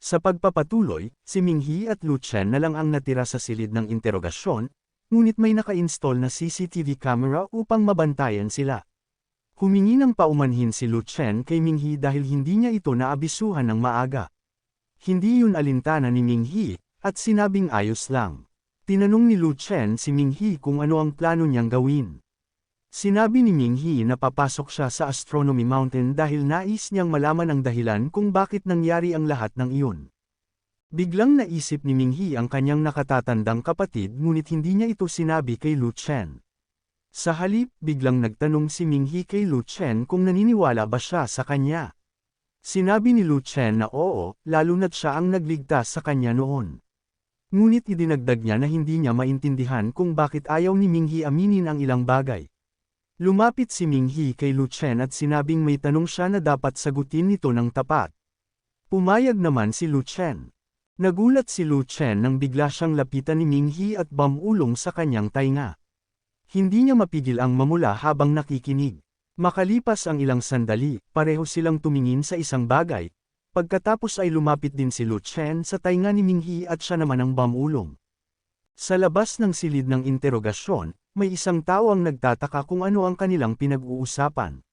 Sa pagpapatuloy, si Minghi at Lu Chen na lang ang natira sa silid ng interogasyon, ngunit may naka-install na CCTV camera upang mabantayan sila. Humingi ng paumanhin si Lu Chen kay Minghi dahil hindi niya ito naabisuhan ng maaga. Hindi yun alintana ni Minghi, at sinabing ayos lang. Tinanong ni Lu Chen si Minghi kung ano ang plano niyang gawin. Sinabi ni Minghi na papasok siya sa Astronomy Mountain dahil nais niyang malaman ang dahilan kung bakit nangyari ang lahat ng iyon. Biglang naisip ni Minghi ang kanyang nakatatandang kapatid ngunit hindi niya ito sinabi kay Lu Chen. Sa halip, biglang nagtanong si Minghi kay Lu Chen kung naniniwala ba siya sa kanya. Sinabi ni Lu Chen na oo, lalo na't siya ang nagligtas sa kanya noon. Ngunit idinagdag niya na hindi niya maintindihan kung bakit ayaw ni Minghi aminin ang ilang bagay. Lumapit si Minghi kay Lu Chen at sinabing may tanong siya na dapat sagutin nito ng tapat. Pumayag naman si Lu Chen. Nagulat si Lu Chen nang bigla siyang lapitan ni Minghi at bamulong sa kanyang tainga. Hindi niya mapigil ang mamula habang nakikinig. Makalipas ang ilang sandali, pareho silang tumingin sa isang bagay. Pagkatapos ay lumapit din si Lu Chen sa tainga ni Minghi at siya naman ang bamulong. Sa labas ng silid ng interogasyon, may isang tao ang nagtataka kung ano ang kanilang pinag-uusapan.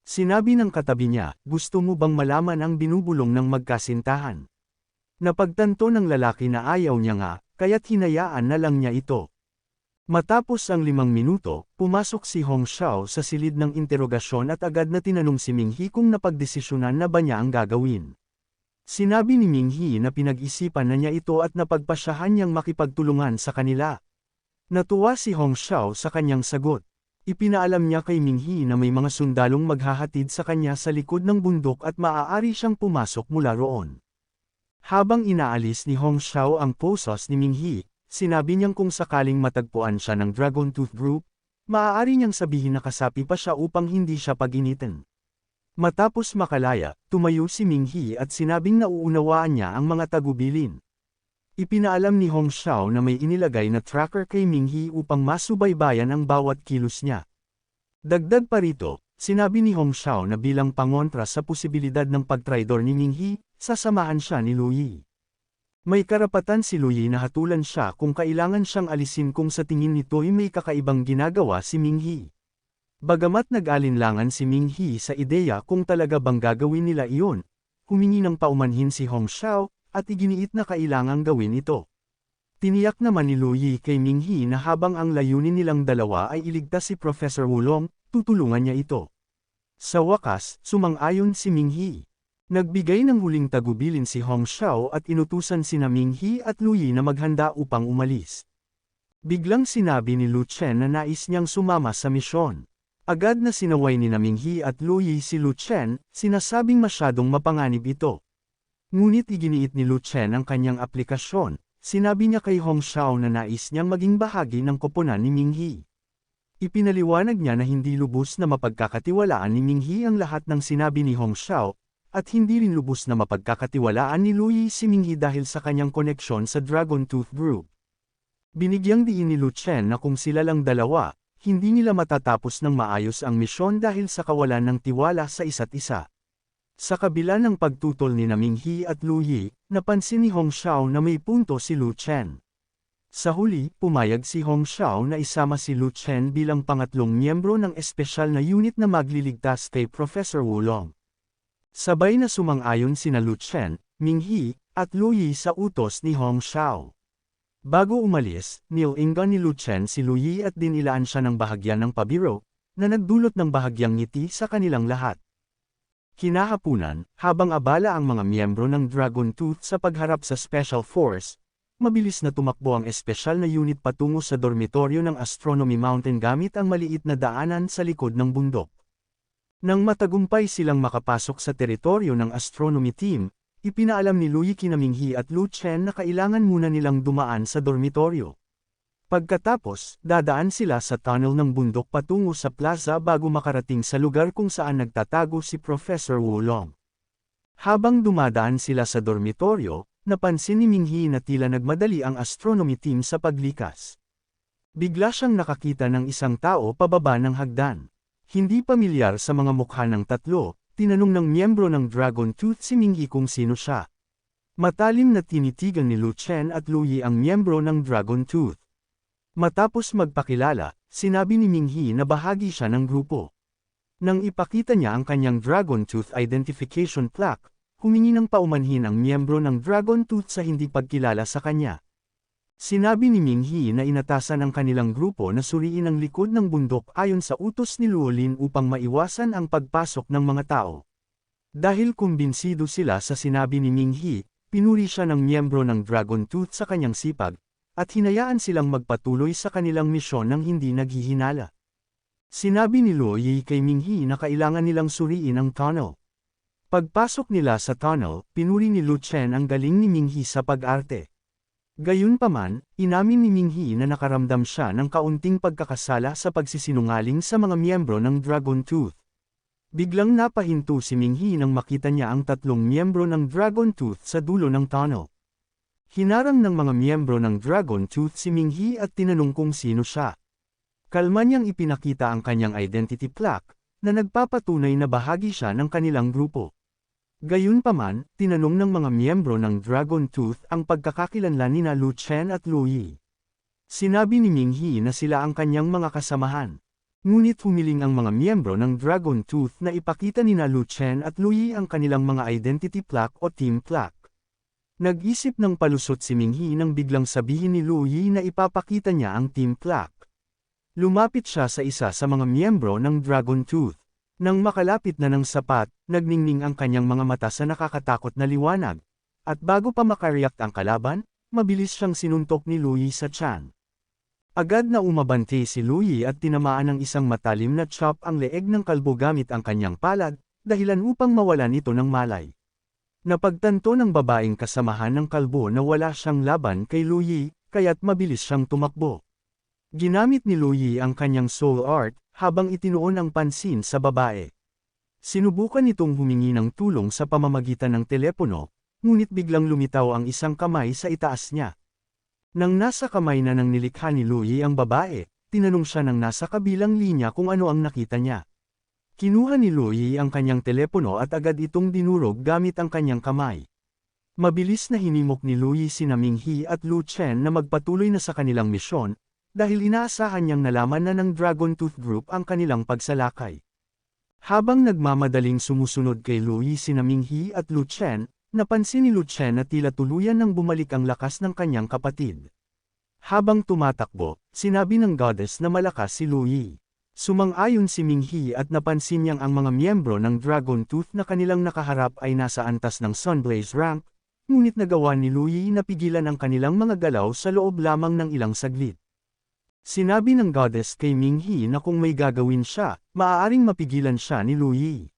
Sinabi ng katabi niya, gusto mo bang malaman ang binubulong ng magkasintahan? Napagtanto ng lalaki na ayaw niya nga, kaya't hinayaan na lang niya ito. Matapos ang 5 minuto, pumasok si Hong Xiao sa silid ng interogasyon at agad na tinanong si Minghi kung napagdesisyonan na ba niya ang gagawin. Sinabi ni Minghi na pinag-isipan na niya ito at napagpasyahan niyang makipagtulungan sa kanila. Natuwa si Hong Xiao sa kanyang sagot. Ipinaalam niya kay Minghi na may mga sundalong maghahatid sa kanya sa likod ng bundok at maaari siyang pumasok mula roon. Habang inaalis ni Hong Xiao ang posos ni Minghi, sinabi niyang kung sakaling matagpuan siya ng Dragon Tooth Group, maaari niyang sabihin na kasapi pa siya upang hindi siya pag-initin. Matapos makalaya, tumayo si Minghi at sinabing nauunawaan niya ang mga tagubilin. Ipinaalam ni Hong Xiao na may inilagay na tracker kay Minghi upang masubaybayan ang bawat kilos niya. Dagdag pa rito, sinabi ni Hong Xiao na bilang pangontra sa posibilidad ng pagtraidor ni Minghi, sasamahan siya ni Lu Yi. May karapatan si Lu Yi na hatulan siya kung kailangan siyang alisin kung sa tingin nito'y may kakaibang ginagawa si Minghi. Bagamat nag-alinlangan si Minghi sa ideya kung talaga bang gagawin nila iyon, humingi ng paumanhin si Hong Xiao, at iginiit na kailangang gawin ito. Tiniyak naman ni Lu Yi kay Minghi na habang ang layunin nilang dalawa ay iligtas si Professor Wulong, tutulungan niya ito. Sa wakas, sumang-ayon si Minghi. Nagbigay ng huling tagubilin si Hong Xiao at inutusan sina Minghi at Lu Yi na maghanda upang umalis. Biglang sinabi ni Lu Chen na nais niyang sumama sa misyon. Agad na sinaway ni Minghi at Lu Yi si Lu Chen, sinasabing masyadong mapanganib ito. Ngunit iginiit ni Lu Chen ang kanyang aplikasyon, sinabi niya kay Hong Xiao na nais niyang maging bahagi ng koponan ni Minghi. Ipinaliwanag niya na hindi lubos na mapagkakatiwalaan ni Minghi ang lahat ng sinabi ni Hong Xiao, at hindi rin lubos na mapagkakatiwalaan ni Lu Yi si Minghi dahil sa kanyang koneksyon sa Dragon Tooth Group. Binigyang diin ni Lu Chen na kung sila lang dalawa, hindi nila matatapos ng maayos ang misyon dahil sa kawalan ng tiwala sa isa't isa. Sa kabila ng pagtutol ni Minghi at Lu Yi, napansin ni Hong Xiao na may punto si Lu Chen. Sa huli, pumayag si Hong Xiao na isama si Lu Chen bilang pangatlong miyembro ng espesyal na unit na magliligtas kay Professor Wulong. Sabay na sumang-ayon sina Lu Chen, Minghi, at Lu Yi sa utos ni Hong Xiao. Bago umalis, nilainggan ni Lu Chen si Lu Yi at dinilaan siya ng bahagyan ng pabiro, na nagdulot ng bahagyang ngiti sa kanilang lahat. Kinahapunan, habang abala ang mga miyembro ng Dragon Tooth sa pagharap sa Special Force, mabilis na tumakbo ang espesyal na unit patungo sa dormitoryo ng Astronomy Mountain gamit ang maliit na daanan sa likod ng bundok. Nang matagumpay silang makapasok sa teritoryo ng astronomy team, ipinaalam ni Lu Yi kina Minghi at Lu Chen na kailangan muna nilang dumaan sa dormitoryo. Pagkatapos, dadaan sila sa tunnel ng bundok patungo sa plaza bago makarating sa lugar kung saan nagtatago si Professor Wulong. Habang dumadaan sila sa dormitoryo, napansin ni Minghi na tila nagmadali ang astronomy team sa paglikas. Bigla siyang nakakita ng isang tao pababa ng hagdan. Hindi pamilyar sa mga mukha ng tatlo, tinanong ng miyembro ng Dragon Tooth si Minghi kung sino siya. Matalim na tinitigan ni Lu Chen at Lu Yi ang miyembro ng Dragon Tooth. Matapos magpakilala, sinabi ni Ming He na bahagi siya ng grupo. Nang ipakita niya ang kanyang Dragon Tooth Identification Plaque, humingi ng paumanhin ang miyembro ng Dragon Tooth sa hindi pagkilala sa kanya. Sinabi ni Ming He na inatasan ang kanilang grupo na suriin ang likod ng bundok ayon sa utos ni Luolin upang maiwasan ang pagpasok ng mga tao. Dahil kumbinsido sila sa sinabi ni Ming He, pinuri siya ng miyembro ng Dragon Tooth sa kanyang sipag, at hinayaan silang magpatuloy sa kanilang misyon ng hindi naghihinala. Sinabi ni Lu Yi kay Ming He na kailangan nilang suriin ang tunnel. Pagpasok nila sa tunnel, pinuri ni Lu Chen ang galing ni Ming He sa pag-arte. Gayunpaman, inamin ni Ming He na nakaramdam siya ng kaunting pagkakasala sa pagsisinungaling sa mga miyembro ng Dragon Tooth. Biglang napahinto si Ming He nang makita niya ang tatlong miyembro ng Dragon Tooth sa dulo ng tunnel. Hinarang ng mga miyembro ng Dragon Tooth si Ming He at tinanong kung sino siya. Kalma niyang ipinakita ang kanyang identity plaque, na nagpapatunay na bahagi siya ng kanilang grupo. Gayunpaman, tinanong ng mga miyembro ng Dragon Tooth ang pagkakakilanlan nina Lu Chen at Lu Yi. Sinabi ni Ming He na sila ang kanyang mga kasamahan. Ngunit humiling ang mga miyembro ng Dragon Tooth na ipakita nina Lu Chen at Lu Yi ang kanilang mga identity plaque o team plaque. Nag-isip ng palusot si Ming He nang biglang sabihin ni Lu Yi na ipapakita niya ang team plaque. Lumapit siya sa isa sa mga miyembro ng Dragon Tooth. Nang makalapit na ng sapat, nagningning ang kanyang mga mata sa nakakatakot na liwanag. At bago pa makareact ang kalaban, mabilis siyang sinuntok ni Lu Yi sa tiyan. Agad na umabante si Lu Yi at tinamaan ng isang matalim na chop ang leeg ng kalbo gamit ang kanyang palad, dahilan upang mawalan ito ng malay. Napagtanto ng babaeng kasamahan ng kalbo na wala siyang laban kay Lu Yi, kaya't mabilis siyang tumakbo. Ginamit ni Lu Yi ang kanyang soul art, habang itinuon ang pansin sa babae. Sinubukan nitong humingi ng tulong sa pamamagitan ng telepono, ngunit biglang lumitaw ang isang kamay sa itaas niya. Nang nasa kamay na ng nilikha ni Lu Yi ang babae, tinanong siya ng nasa kabilang linya kung ano ang nakita niya. Kinuha ni Lu Yi ang kanyang telepono at agad itong dinurog gamit ang kanyang kamay. Mabilis na hinimok ni Lu Yi sina Ming He at Lu Chen na magpatuloy na sa kanilang misyon, dahil inaasahan niyang nalaman na ng Dragon Tooth Group ang kanilang pagsalakay. Habang nagmamadaling sumusunod kay Lu Yi sina Ming He at Lu Chen, napansin ni Lu Chen na tila tuluyan nang bumalik ang lakas ng kanyang kapatid. Habang tumatakbo, sinabi ng goddess na malakas si Lu Yi. Sumang-ayon si Ming He at napansin niyang ang mga miyembro ng Dragon Tooth na kanilang nakaharap ay nasa antas ng Sunblaze rank, ngunit nagawa ni Lu Yi na pigilan ang kanilang mga galaw sa loob lamang ng ilang saglit. Sinabi ng goddess kay Ming He na kung may gagawin siya, maaaring mapigilan siya ni Lu Yi.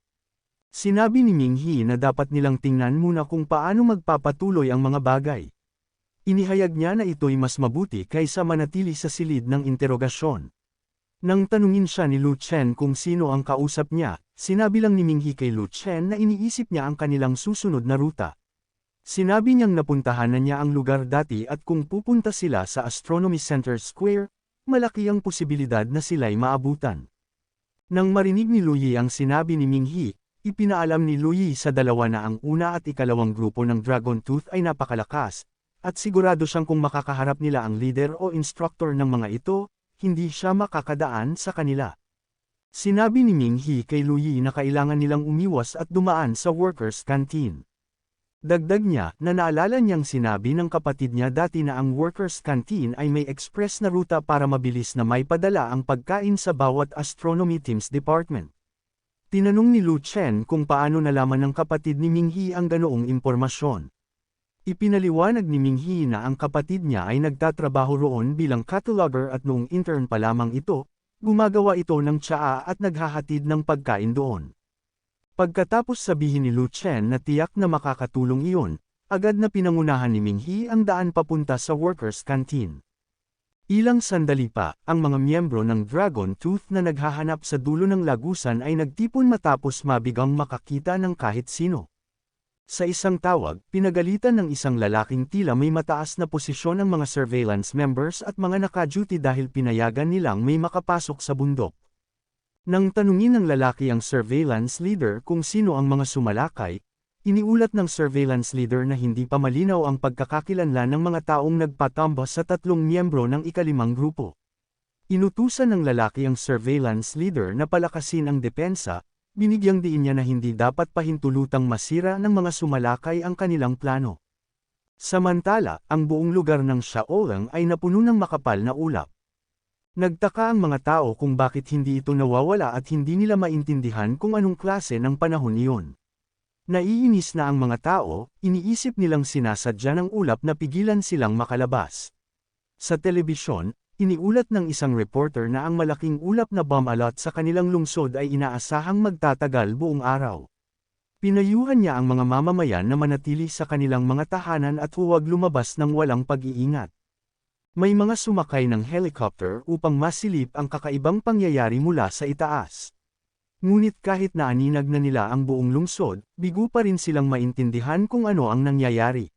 Sinabi ni Ming He na dapat nilang tingnan muna kung paano magpapatuloy ang mga bagay. Inihayag niya na ito'y mas mabuti kaysa manatili sa silid ng interogasyon. Nang tanungin siya ni Lu Chen kung sino ang kausap niya, sinabi lang ni Ming He kay Lu Chen na iniisip niya ang kanilang susunod na ruta. Sinabi niyang napuntahan na niya ang lugar dati at kung pupunta sila sa Astronomy Center Square, malaki ang posibilidad na sila'y maabutan. Nang marinig ni Lu Yi ang sinabi ni Ming He, ipinaalam ni Lu Yi sa dalawa na ang una at ikalawang grupo ng Dragon Tooth ay napakalakas, at sigurado siyang kung makakaharap nila ang leader o instructor ng mga ito, hindi siya makakadaan sa kanila. Sinabi ni Ming He kay Lu Yi na kailangan nilang umiwas at dumaan sa workers' canteen. Dagdag niya na naalala niyang sinabi ng kapatid niya dati na ang workers' canteen ay may express na ruta para mabilis na maipadala ang pagkain sa bawat astronomy team's department. Tinanong ni Lu Chen kung paano nalaman ng kapatid ni Ming He ang ganoong impormasyon. Ipinaliwanag ni Ming He na ang kapatid niya ay nagtatrabaho roon bilang cataloger at noong intern pa lamang ito, gumagawa ito ng tsaa at naghahatid ng pagkain doon. Pagkatapos sabihin ni Lu Chen na tiyak na makakatulong iyon, agad na pinangunahan ni Ming He ang daan papunta sa workers' canteen. Ilang sandali pa, ang mga miyembro ng Dragon Tooth na naghahanap sa dulo ng lagusan ay nagtipon matapos mabigang makakita ng kahit sino. Sa isang tawag, pinagalitan ng isang lalaking tila may mataas na posisyon ang mga surveillance members at mga naka-duty dahil pinayagan nilang may makapasok sa bundok. Nang tanungin ng lalaki ang surveillance leader kung sino ang mga sumalakay, Iniulat ng surveillance leader na hindi pa malinaw ang pagkakakilanlan ng mga taong nagpatamba sa 3 miyembro ng ika-5 grupo. Inutusan ng lalaki ang surveillance leader na palakasin ang depensa, binigyang diin niya na hindi dapat pahintulutang masira ng mga sumalakay ang kanilang plano. Samantala, ang buong lugar ng Shaolang ay napuno ng makapal na ulap. Nagtaka ang mga tao kung bakit hindi ito nawawala at hindi nila maintindihan kung anong klase ng panahon iyon. Naiinis na ang mga tao, iniisip nilang sinasadya ng ulap na pigilan silang makalabas. Sa telebisyon, iniulat ng isang reporter na ang malaking ulap na bomb alert sa kanilang lungsod ay inaasahang magtatagal buong araw. Pinayuhan niya ang mga mamamayan na manatili sa kanilang mga tahanan at huwag lumabas ng walang pag-iingat. May mga sumakay ng helicopter upang masilip ang kakaibang pangyayari mula sa itaas. Ngunit kahit naaninag na nila ang buong lungsod, bigo pa rin silang maintindihan kung ano ang nangyayari.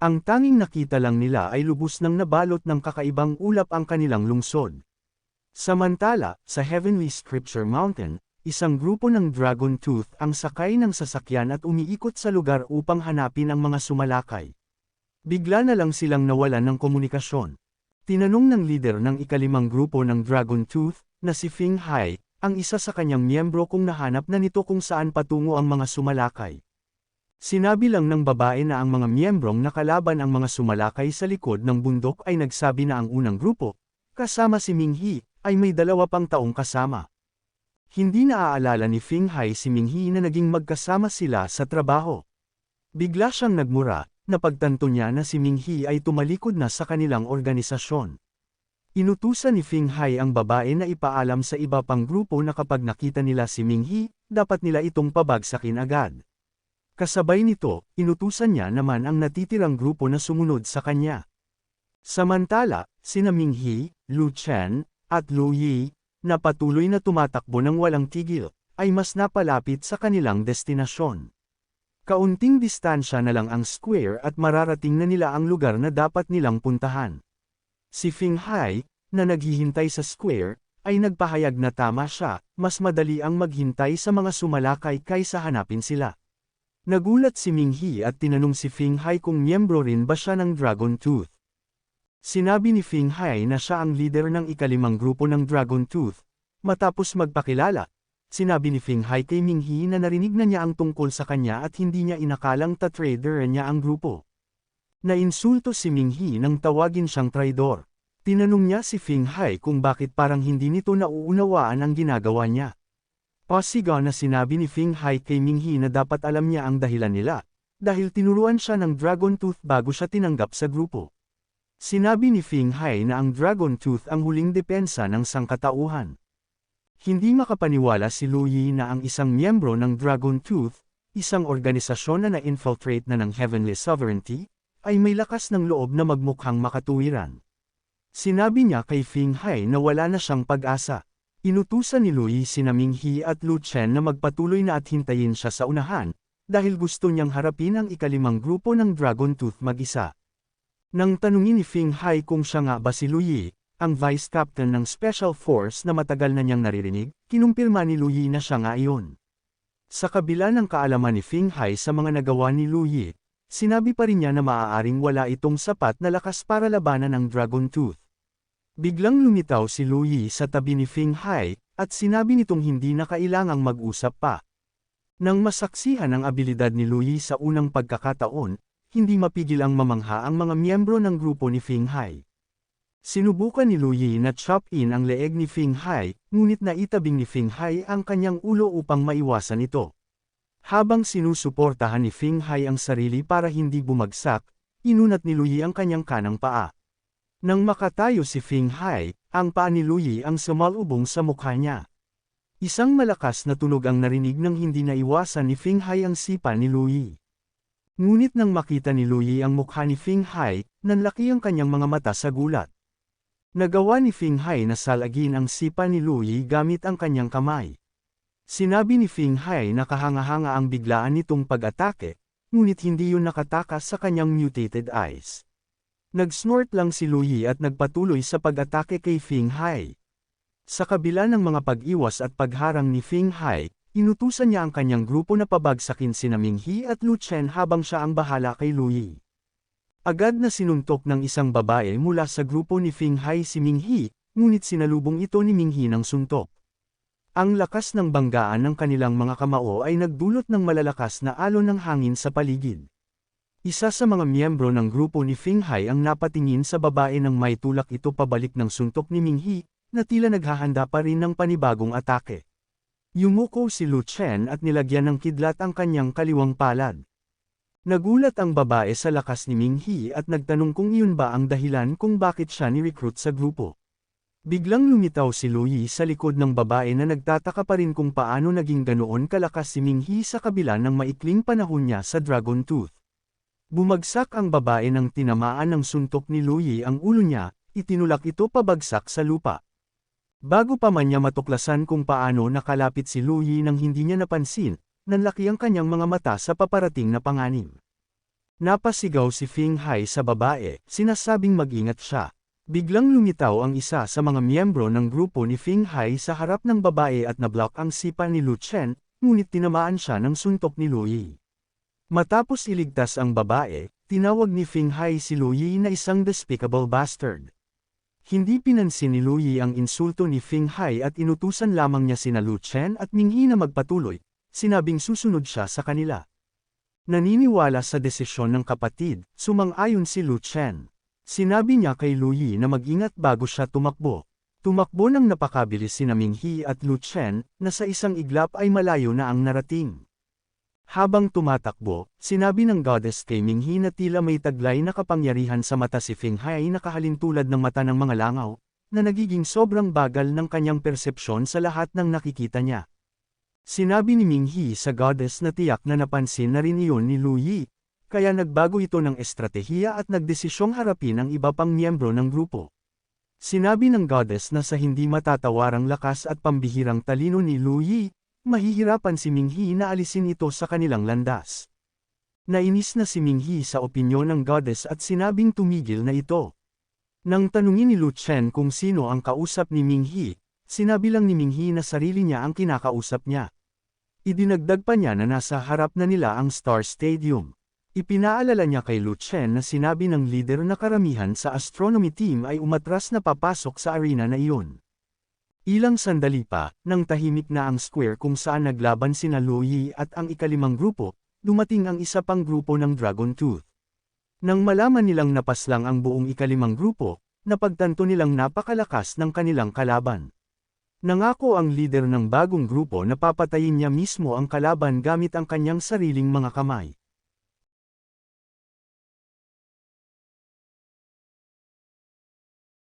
Ang tanging nakita lang nila ay lubos nang nabalot ng kakaibang ulap ang kanilang lungsod. Samantala, sa Heavenly Scripture Mountain, isang grupo ng Dragon Tooth ang sakay ng sasakyan at umiikot sa lugar upang hanapin ang mga sumalakay. Bigla na lang silang nawalan ng komunikasyon. Tinanong ng leader ng ika-5 grupo ng Dragon Tooth, na si Fing Hai, ang isa sa kanyang miyembro kung nahanap na nito kung saan patungo ang mga sumalakay. Sinabi lang ng babae na ang mga miyembrong nakalaban ang mga sumalakay sa likod ng bundok ay nagsabi na ang unang grupo, kasama si Ming He, ay may 2 pang taong kasama. Hindi naaalala ni Fing Hai si Ming He na naging magkasama sila sa trabaho. Bigla siyang nagmura, napagtanto niya na si Ming He ay tumalikod na sa kanilang organisasyon. Inutusan ni Fing Hai ang babae na ipaalam sa iba pang grupo na kapag nakita nila si Ming He, dapat nila itong pabagsakin agad. Kasabay nito, inutusan niya naman ang natitirang grupo na sumunod sa kanya. Samantala, sina Ming He, Lu Chen, at Lu Yi, na patuloy na tumatakbo ng walang tigil, ay mas napalapit sa kanilang destinasyon. Kaunting distansya na lang ang square at mararating na nila ang lugar na dapat nilang puntahan. Si Fing Hai, na naghihintay sa square, ay nagpahayag na tama siya, mas madali ang maghintay sa mga sumalakay kaysa hanapin sila. Nagulat si Ming He at tinanong si Fing Hai kung miyembro rin ba siya ng Dragon Tooth. Sinabi ni Fing Hai na siya ang leader ng ika-5 grupo ng Dragon Tooth. Matapos magpakilala, sinabi ni Fing Hai kay Ming He na narinig na niya ang tungkol sa kanya at hindi niya inakalang trader niya ang grupo. Nainsulto si Ming He nang tawagin siyang traidor. Tinanong niya si Fing Hai kung bakit parang hindi nito nauunawaan ang ginagawa niya. Pasigaw na sinabi ni Fing Hai kay Ming He na dapat alam niya ang dahilan nila, dahil tinuruan siya ng Dragon Tooth bago siya tinanggap sa grupo. Sinabi ni Fing Hai na ang Dragon Tooth ang huling depensa ng sangkatauhan. Hindi makapaniwala si Lu Yi na ang isang miyembro ng Dragon Tooth, isang organisasyon na na-infiltrate na ng Heavenly Sovereignty, ay may lakas ng loob na magmukhang makatuwiran. Sinabi niya kay Fing Hai na wala na siyang pag-asa. Inutusan ni Lu Yi sina Ming He at Lu Chen na magpatuloy na at hintayin siya sa unahan, dahil gusto niyang harapin ang ika-5 grupo ng Dragon Tooth mag-isa. Nang tanungin ni Fing Hai kung siya nga ba si Lu Yi, ang Vice Captain ng Special Force na matagal na niyang naririnig, kinumpirma ni Lu Yi na siya nga iyon. Sa kabila ng kaalaman ni Fing Hai sa mga nagawa ni Lu Yi, sinabi pa rin niya na maaaring wala itong sapat na lakas para labanan ang Dragon Tooth. Biglang lumitaw si Lu Yi sa tabi ni Fing Hai, at sinabi nitong hindi na kailangang mag-usap pa. Nang masaksihan ang abilidad ni Lu Yi sa unang pagkakataon, hindi mapigil ang mamangha ang mga miyembro ng grupo ni Fing Hai. Sinubukan ni Lu Yi na chop-in ang leeg ni Fing Hai, ngunit naitabing ni Fing Hai ang kanyang ulo upang maiwasan ito. Habang sinusuportahan ni Fing Hai ang sarili para hindi bumagsak, inunat ni Lu Yi ang kanyang kanang paa. Nang makatayo si Fing Hai, ang paa ni Lu Yi ang sumalubong sa mukha niya. Isang malakas na tunog ang narinig nang hindi naiwasan ni Fing Hai ang sipa ni Lu Yi. Ngunit nang makita ni Lu Yi ang mukha ni Fing Hai, nanlaki ang kanyang mga mata sa gulat. Nagawa ni Fing Hai na salagin ang sipa ni Lu Yi gamit ang kanyang kamay. Sinabi ni Fing Hai na kahanga-hanga ang biglaan nitong pag-atake, ngunit hindi yun nakatakas sa kanyang mutated eyes. Nag-snort lang si Lu Yi at nagpatuloy sa pag-atake kay Fing Hai. Sa kabila ng mga pag-iwas at pagharang ni Fing Hai, inutusan niya ang kanyang grupo na pabagsakin sina Minghi at Lu Chen habang siya ang bahala kay Lu Yi. Agad na sinuntok ng isang babae mula sa grupo ni Feng Hai si Minghi, ngunit sinalubong ito ni Minghi ng suntok. Ang lakas ng banggaan ng kanilang mga kamao ay nagdulot ng malalakas na alon ng hangin sa paligid. Isa sa mga miyembro ng grupo ni Feng Hai ang napatingin sa babae nang may tulak ito pabalik ng suntok ni Minghi, na tila naghahanda pa rin ng panibagong atake. Yumuko si Lu Chen at nilagyan ng kidlat ang kanyang kaliwang palad. Nagulat ang babae sa lakas ni Minghi at nagtanong kung iyon ba ang dahilan kung bakit siya ni-recruit sa grupo. Biglang lumitaw si Lu Yi sa likod ng babae na nagtataka pa rin kung paano naging ganoon kalakas si Minghi sa kabila ng maikling panahon niya sa Dragon Tooth. Bumagsak ang babae nang tinamaan ng suntok ni Lu Yi ang ulo niya, itinulak ito pabagsak sa lupa. Bago pa man niya matuklasan kung paano nakalapit si Lu Yi nang hindi niya napansin, nanlaki ang kanyang mga mata sa paparating na panganib. Napasigaw si Feng Hai sa babae, sinasabing mag-ingat siya. Biglang lumitaw ang isa sa mga miyembro ng grupo ni Feng Hai sa harap ng babae at nablock ang sipa ni Lu Chen, ngunit tinamaan siya ng suntok ni Lu Yi. Matapos iligtas ang babae, tinawag ni Feng Hai si Lu Yi na isang despicable bastard. Hindi pinansin ni Lu Yi ang insulto ni Feng Hai at inutusan lamang niya sina Lu Chen at Minghi na magpatuloy, sinabing susunod siya sa kanila. Naniniwala sa desisyon ng kapatid, sumang-ayon si Lu Chen. Sinabi niya kay Lu Yi na mag-ingat bago siya tumakbo. Tumakbo ng napakabilis sina Minghi at Lu Chen, na sa isang iglap ay malayo na ang narating. Habang tumatakbo, sinabi ng goddess kay Minghi na tila may taglay na kapangyarihan sa mata si Feng Hai na kahalintulad ng mata ng mga langaw, na nagiging sobrang bagal ng kanyang persepsyon sa lahat ng nakikita niya. Sinabi ni Minghi sa goddess na tiyak na napansin na rin iyon ni Lu Yi, kaya nagbago ito ng estratehiya at nagdesisyong harapin ang iba pang miyembro ng grupo. Sinabi ng goddess na sa hindi matatawarang lakas at pambihirang talino ni Lu Yi, mahihirapan si Minghi na alisin ito sa kanilang landas. Nainis na si Minghi sa opinyon ng goddess at sinabing tumigil na ito. Nang tanungin ni Lu Chen kung sino ang kausap ni Minghi, sinabi lang ni Minghi na sarili niya ang kinakausap niya. Idinagdag pa niya na nasa harap na nila ang Star Stadium. Ipinaalala niya kay Lu Chen na sinabi ng leader na karamihan sa astronomy team ay umatras na papasok sa arena na iyon. Ilang sandali pa, nang tahimik na ang square kung saan naglaban sina Lu Yi at ang ikalimang grupo, dumating ang isa pang grupo ng Dragon Tooth. Nang malaman nilang napaslang ang buong ikalimang grupo, napagtanto nilang napakalakas ng kanilang kalaban. Nangako ang leader ng bagong grupo na papatayin niya mismo ang kalaban gamit ang kanyang sariling mga kamay.